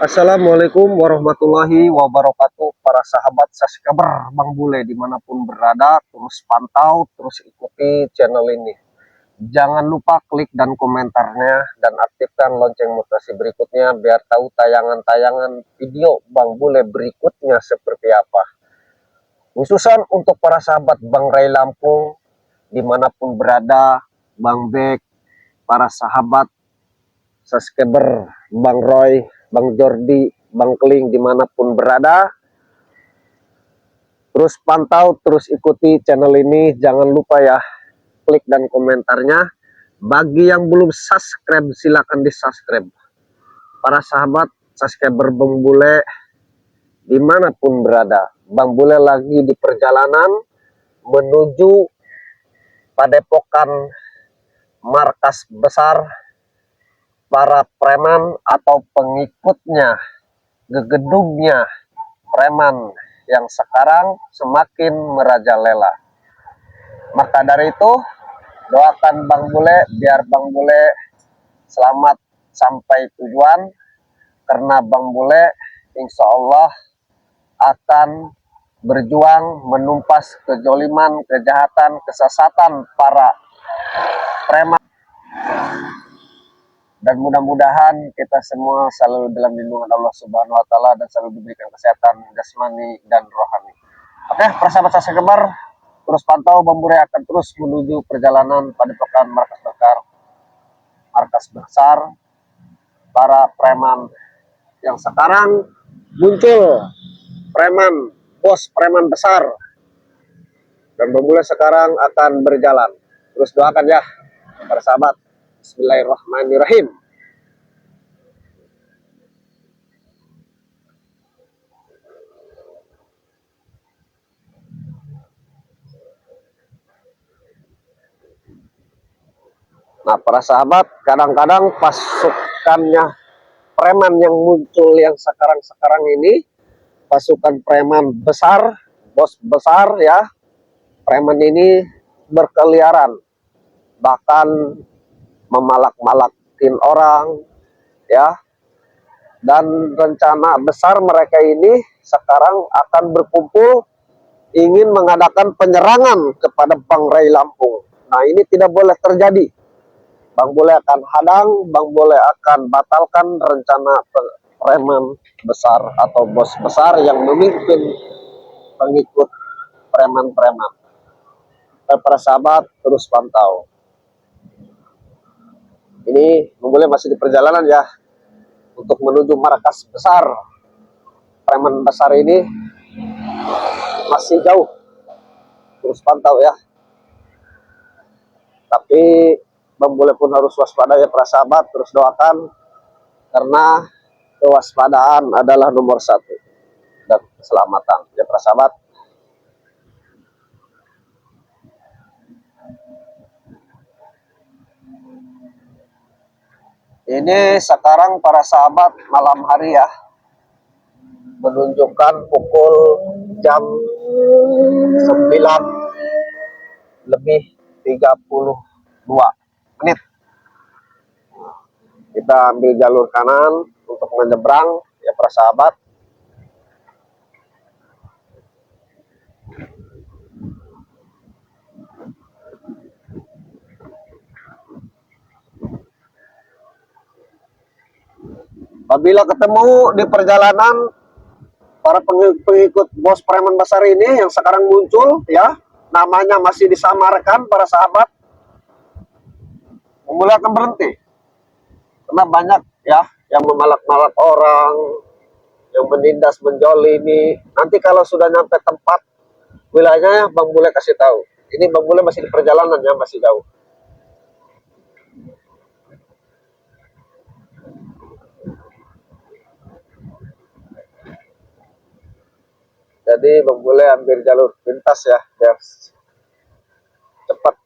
Assalamualaikum warahmatullahi wabarakatuh. Para sahabat subscriber Bang Bule dimanapun berada, terus pantau, terus ikuti channel ini. Jangan lupa klik dan komentarnya dan aktifkan lonceng notifikasi berikutnya biar tahu tayangan-tayangan video Bang Bule berikutnya seperti apa. Khususan untuk para sahabat Bang Ray Lampung dimanapun berada, Bang Bek, para sahabat subscriber Bang Roy, Bang Jordi, Bang Keling dimanapun berada, terus pantau, terus ikuti channel ini. Jangan lupa ya, klik dan komentarnya. Bagi yang belum subscribe, silakan di subscribe. Para sahabat subscriber Bang Bule dimanapun berada, Bang Bule lagi di perjalanan menuju Padepokan markas besar para preman atau pengikutnya, gegedugnya preman yang sekarang semakin merajalela. Maka dari itu, doakan Bang Bule biar Bang Bule selamat sampai tujuan, karena Bang Bule insya Allah akan berjuang menumpas kejoliman, kejahatan, kesesatan para preman. Dan mudah-mudahan kita semua selalu dalam lindungan Allah Subhanahu wa Ta'ala dan selalu diberikan kesehatan jasmani dan rohani. Oke, para sahabat subscriber, terus pantau Bang Bule akan terus menuju perjalanan Padepokan markas besar para preman yang sekarang muncul, preman, bos preman besar. Dan Bang Bule sekarang akan berjalan. Terus doakan ya para sahabat. Bismillahirrahmanirrahim. Nah, para sahabat, kadang-kadang pasukannya preman yang muncul yang sekarang ini, pasukan preman besar, bos besar ya, preman ini berkeliaran, bahkan memalak-malakin orang ya. Dan rencana besar mereka ini sekarang akan berkumpul ingin mengadakan penyerangan kepada Bang Ray Lampung. Nah, ini tidak boleh terjadi. Bang Bule akan hadang, Bang Bule akan batalkan rencana preman besar atau bos besar yang memimpin pengikut preman-preman. Para sahabat terus pantau. Ini Bang Bule masih di perjalanan ya, untuk menuju markas besar. Preman besar ini masih jauh, terus pantau ya. Tapi Bang Bule pun harus waspada ya para sahabat, terus doakan, karena kewaspadaan adalah nomor satu dan keselamatan ya para sahabat. Ini sekarang para sahabat malam hari ya, menunjukkan pukul jam 9:32. Kita ambil jalur kanan untuk menyeberang ya para sahabat. Apabila ketemu di perjalanan para pengikut bos preman besar ini yang sekarang muncul ya, namanya masih disamarkan para sahabat, mulai akan berhenti. Karena banyak ya yang memalak-malak orang, yang menindas, menjolimi. Nanti kalau sudah nyampe tempat wilayahnya, Bang Bule kasih tahu. Ini Bang Bule masih di perjalanan ya, masih jauh. Jadi Bang Bule ambil jalur pintas ya, biar cepat.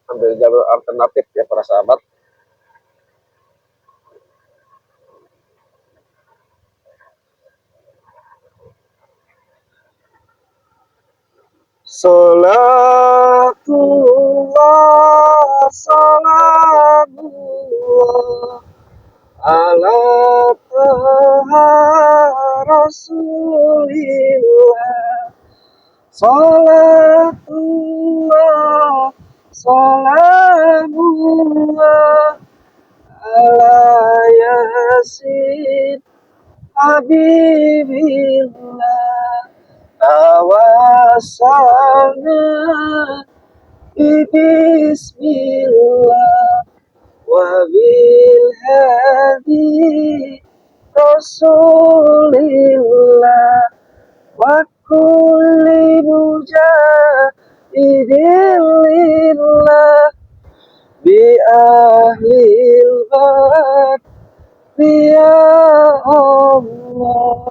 Ambil jalur alternatif ya para sahabat. Salatullah salamullah ala Taha Rasulillah, salatullah salamullah ala yasin habibillah, tawassalna bismillah wabil hadi rasulillah wa kulli mujahidin lillah bi ahlil bad ya Allah.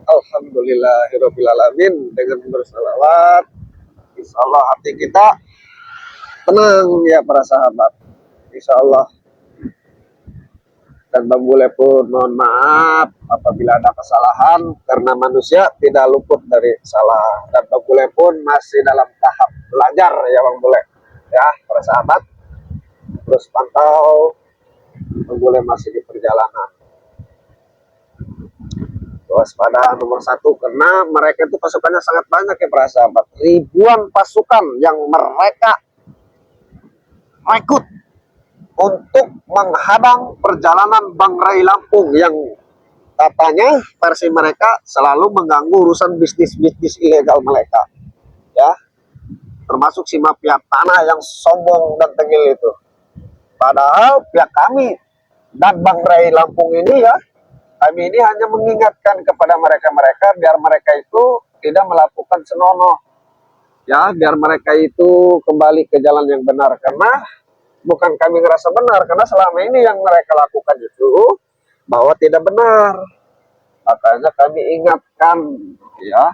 Alhamdulillahirrabbilalamin. Dengan bersalawat, insya Allah hati kita tenang ya para sahabat, insya Allah. Dan Bang Bule pun mohon maaf apabila ada kesalahan, karena manusia tidak luput dari salah. Dan Bang Bule pun masih dalam tahap belajar ya Bang Bule, ya para sahabat. Terus pantau, Bang Bule masih di perjalanan. Waspada nomor 1, karena mereka itu pasukannya sangat banyak ya para sahabat. Ribuan pasukan yang mereka rekrut untuk menghadang perjalanan Bang Ray Lampung yang katanya versi mereka selalu mengganggu urusan bisnis-bisnis ilegal mereka, ya, termasuk si mafia tanah yang sombong dan tengil itu. Padahal pihak kami dan Bang Ray Lampung ini ya, kami ini hanya mengingatkan kepada mereka-mereka biar mereka itu tidak melakukan senonoh, ya, biar mereka itu kembali ke jalan yang benar. Karena bukan kami ngerasa benar, karena selama ini yang mereka lakukan itu bahwa tidak benar. Makanya kami ingatkan, ya,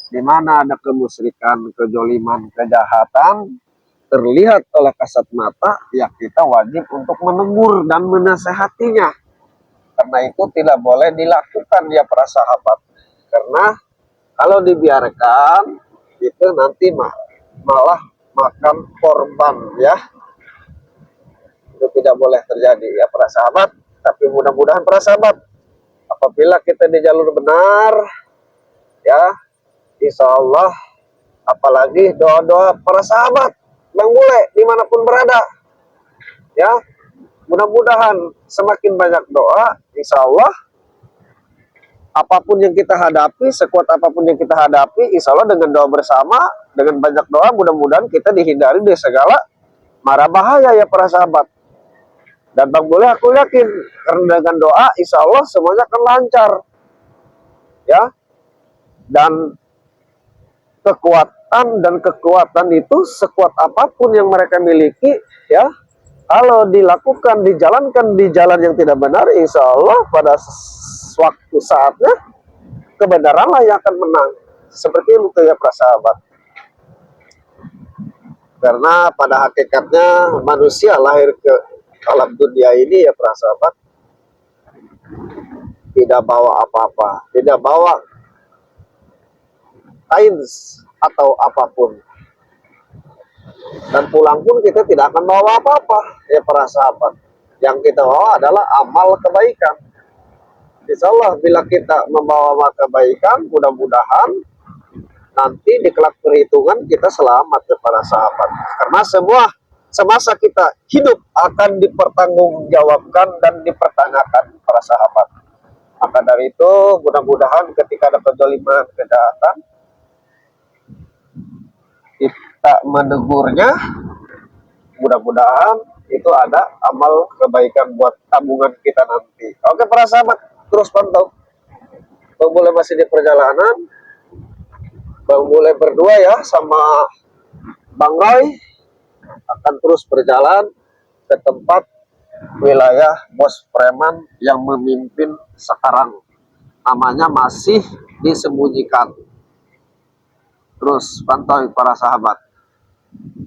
di mana ada kemusyrikan, kejoliman, kejahatan terlihat oleh kasat mata, ya kita wajib untuk menegur dan menasehatinya. Karena itu tidak boleh dilakukan ya para sahabat. Karena kalau dibiarkan itu nanti malah makan korban, ya. Itu tidak boleh terjadi ya para sahabat. Tapi mudah-mudahan para sahabat, apabila kita di jalur benar, ya insya Allah, apalagi doa-doa para sahabat Bang Bule dimanapun berada, ya, mudah-mudahan semakin banyak doa, insya Allah apapun yang kita hadapi, sekuat apapun yang kita hadapi, insya Allah dengan doa bersama, dengan banyak doa, mudah-mudahan kita dihindari dari segala mara bahaya ya para sahabat. Dan Bang Bule aku yakin, karena dengan doa insya Allah semuanya akan lancar, ya. Dan kekuatan itu sekuat apapun yang mereka miliki, ya, kalau dilakukan, dijalankan di jalan yang tidak benar, insya Allah pada waktu saatnya kebenaranlah yang akan menang. Seperti itu ya para sahabat. Karena pada hakikatnya manusia lahir ke alam dunia ini ya para sahabat, tidak bawa apa-apa, tidak bawa kain atau apapun, dan pulang pun kita tidak akan bawa apa-apa ya para sahabat. Yang kita bawa adalah amal kebaikan. Insya Allah bila kita membawa amal kebaikan, mudah-mudahan nanti di kelak perhitungan kita selamat ya para sahabat. Karena semasa kita hidup akan dipertanggungjawabkan dan dipertanyakan para sahabat. Maka dari itu mudah-mudahan ketika ada kezaliman, kejahatan, kita menegurnya, mudah-mudahan itu ada amal kebaikan buat tabungan kita nanti. Oke para sahabat, terus pantau. Bang Bule masih di perjalanan. Bang Bule berdua ya sama Bang Roy akan terus berjalan ke tempat wilayah Bos Preman yang memimpin sekarang. Namanya masih disembunyikan. Terus pantau para sahabat.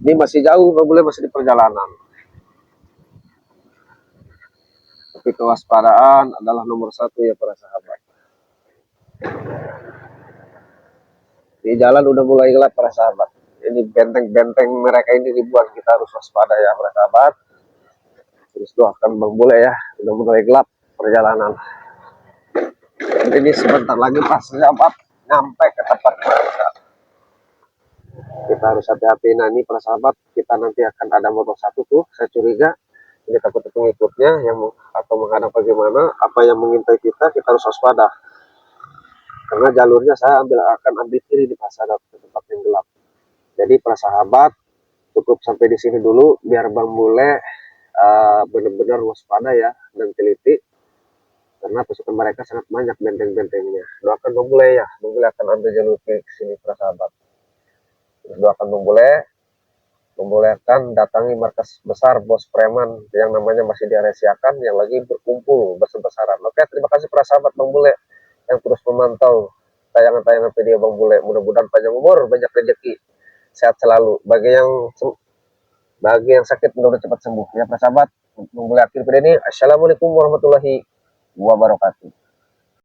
Ini masih jauh, Bang Bule masih di perjalanan. Tapi kewaspadaan adalah nomor 1 ya para sahabat. Di jalan udah mulai gelap para sahabat. Ini benteng-benteng mereka ini ribuan, kita harus waspada ya para sahabat. Terus doakan Bang Bule ya, udah mulai gelap. perjalanan. Jadi sebentar lagi pas sahabat nyampe ke tempat kita. Kita harus hati-hati. Nah ini para sahabat, kita nanti akan ada motor satu tuh, saya curiga ini takut pengikutnya yang atau menghadang bagaimana, apa yang mengintai kita harus waspada. Karena jalurnya saya akan ambil kiri di pas ada tempat yang gelap. Jadi para sahabat cukup sampai di sini dulu biar Bang Bule benar-benar waspada ya dan teliti, karena pasukan mereka sangat banyak benteng-bentengnya. Doakan Bang Bule ya, Bang Bule akan ambil jalur ke sini para sahabat. Doakan Bang Bule, membolehkan datangi markas besar bos preman yang namanya masih dirahasiakan, yang lagi berkumpul besar-besaran. Oke, terima kasih para sahabat Bang Bule yang terus memantau tayangan-tayangan video Bang Bule. Mudah-mudahan panjang umur, banyak rezeki, sehat selalu. Bagi yang sakit mudah-mudahan cepat sembuh ya para sahabat. Bang Bule akhir video ini. Assalamualaikum warahmatullahi wabarakatuh.